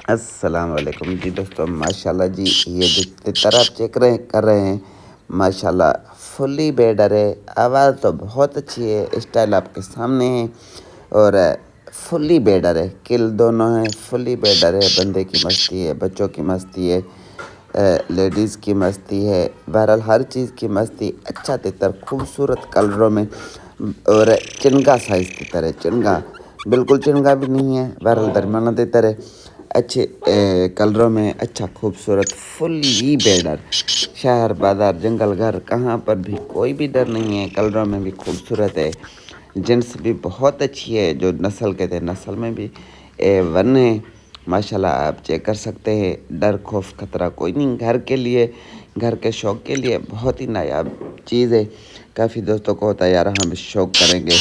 السلام علیکم جی دوستوں، ماشاءاللہ جی یہ جو تتر آپ چیک کر رہے ہیں، ماشاءاللہ فلی بیڈر ہے۔ آواز تو بہت اچھی ہے، اسٹائل آپ کے سامنے ہے اور فلی بیڈر ہے، کل دونوں ہیں، فلی بیڈر ہے۔ بندے کی مستی ہے، بچوں کی مستی ہے، لیڈیز کی مستی ہے، بہرحال ہر چیز کی مستی۔ اچھا تتر خوبصورت کلروں میں اور چنگا سائز تتر ہے، چنگا بالکل چنگا بھی نہیں ہے، بہرحال درمیانہ تتر ہے، اچھے کلروں میں، اچھا خوبصورت فلی بیڈر۔ شہر بازار جنگل گھر کہاں پر بھی کوئی بھی ڈر نہیں ہے، کلروں میں بھی خوبصورت ہے، جنس بھی بہت اچھی ہے، جو نسل کہتے ہیں نسل میں بھی A1 ہے۔ ماشاءاللہ آپ چیک کر سکتے ہیں، ڈر خوف خطرہ کوئی نہیں، گھر کے لیے، گھر کے شوق کے لیے بہت ہی نایاب چیز ہے۔ کافی دوستوں کو ہوتا ہے یار ہم شوق کریں گے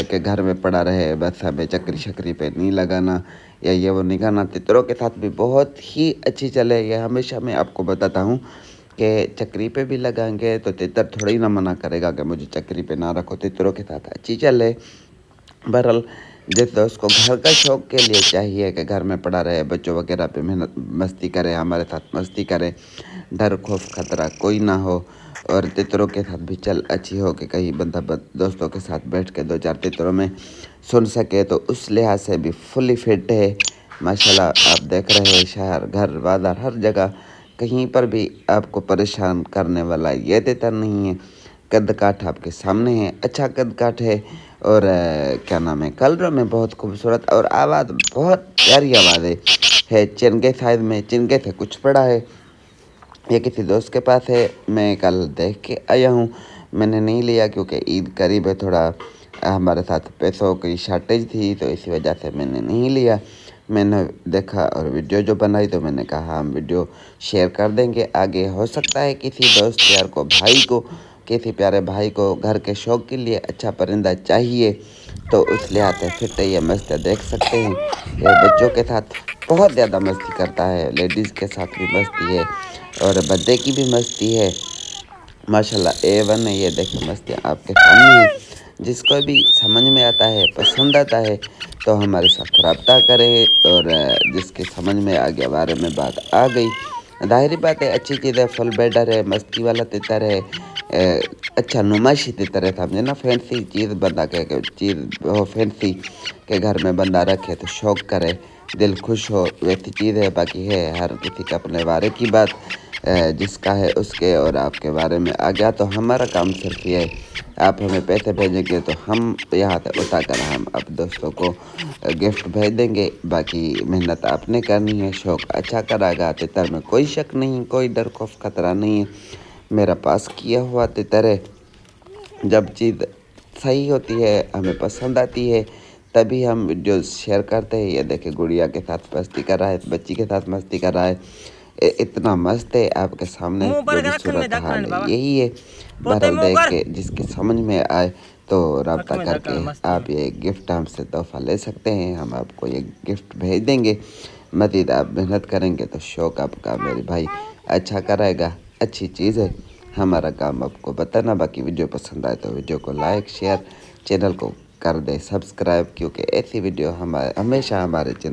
کہ گھر میں پڑا رہے، بس ہمیں چکری شکری پہ نہیں لگانا یا یہ وہ نہیں کرنا۔ تتروں کے ساتھ بھی بہت ہی اچھی چلے، یہ ہمیشہ میں آپ کو بتاتا ہوں کہ چکری پہ بھی لگائیں گے تو تتر تھوڑی نہ منع کرے گا کہ مجھے چکری پہ نہ رکھو، تتروں کے ساتھ اچھی چلے۔ بہرحال جس دوست کو گھر کا شوق کے لیے چاہیے کہ گھر میں پڑا رہے، بچوں وغیرہ پہ محنت مستی کرے، ہمارے ساتھ مستی کرے، ڈر خوف خطرہ کوئی نہ ہو اور تتروں کے ساتھ بھی چل اچھی ہو کہ کہیں بندہ دوستوں کے ساتھ بیٹھ کے دو چار تتروں میں سن سکے، تو اس لحاظ سے بھی فلی فٹ ہے۔ ماشاءاللہ آپ دیکھ رہے ہیں، شہر گھر بازار ہر جگہ کہیں پر بھی آپ کو پریشان کرنے والا یہ تتر نہیں ہے۔ قد کاٹ آپ کے سامنے ہے، اچھا قد کاٹ ہے اور کیا نام ہے، کلروں میں بہت خوبصورت اور آواز بہت پیاری آواز ہے۔ چنگے سائز میں، چنگے سے کچھ پڑا ہے، یہ کسی دوست کے پاس ہے، میں کل دیکھ کے آیا ہوں، میں نے نہیں لیا کیونکہ عید قریب ہے، تھوڑا ہمارے ساتھ پیسوں کی شارٹیج تھی تو اسی وجہ سے میں نے نہیں لیا۔ میں نے دیکھا اور ویڈیو جو بنائی تو میں نے کہا ہم ویڈیو شیئر کر دیں گے آگے، ہو سکتا ہے کسی دوست یار کو، بھائی کو، کسی پیارے بھائی کو گھر کے شوق کے لیے اچھا پرندہ چاہیے تو اس لحاظ سے فٹ ہے۔ یہ مست دیکھ سکتے ہیں، یہ بچوں کے ساتھ بہت زیادہ مستی کرتا ہے، لیڈیز کے ساتھ بھی مستی ہے اور بندے کی بھی مستی ہے۔ ماشاءاللہ A1 ہے، یہ دیکھیں مستی آپ کے سامنے ہے۔ جس کو بھی سمجھ میں آتا ہے، پسند آتا ہے تو ہمارے ساتھ رابطہ کرے اور جس کے سمجھ میں آگے بارے میں بات آ گئی، ظاہری بات ہے اچھی چیز ہے، فل بیڈر ہے، مستی والا تتر ہے، اچھا نمائشی تتر ہے، سمجھے نا، فینسی چیز بندہ کہ چیز ہو فینسی کہ گھر میں بندہ رکھے تو شوق کرے، دل خوش ہو، ویسی چیز ہے۔ باقی ہے ہر کسی کا اپنے بارے کی بات، جس کا ہے اس کے اور آپ کے بارے میں آ گیا تو ہمارا کام صرف یہ ہے، آپ ہمیں پیسے بھیجیں گے تو ہم یہاں سے اٹھا کر ہم اب دوستوں کو گفٹ بھیج دیں گے۔ باقی محنت آپ نے کرنی ہے، شوق اچھا کرے گا، تتر میں کوئی شک نہیں، کوئی ڈر خوف خطرہ نہیں ہے، میرا پاس کیا ہوا تتر ہے۔ جب چیز صحیح ہوتی ہے، ہمیں پسند آتی ہے، تبھی ہم ویڈیوز شیئر کرتے ہیں۔ یہ دیکھیں گڑیا کے ساتھ مستی کر رہا ہے، بچی کے ساتھ مستی کر رہا ہے، اتنا مست ہے آپ کے سامنے جو بھی صورتحال ہے یہی ہے۔ بہرحال دیکھ کے جس کے سمجھ میں آئے تو رابطہ کر کے آپ یہ گفٹ ہم سے تحفہ لے سکتے ہیں، ہم آپ کو یہ گفٹ بھیج دیں گے۔ مزید آپ محنت کریں گے تو شوق آپ کا میرے بھائی اچھا کرے گا، اچھی چیز ہے، ہمارا کام آپ کو بتانا۔ باقی ویڈیو پسند آئے تو ویڈیو کو لائک شیئر، چینل کو کر دے سبسکرائب، کیونکہ ایسی ویڈیو ہمیشہ ہمارے چینل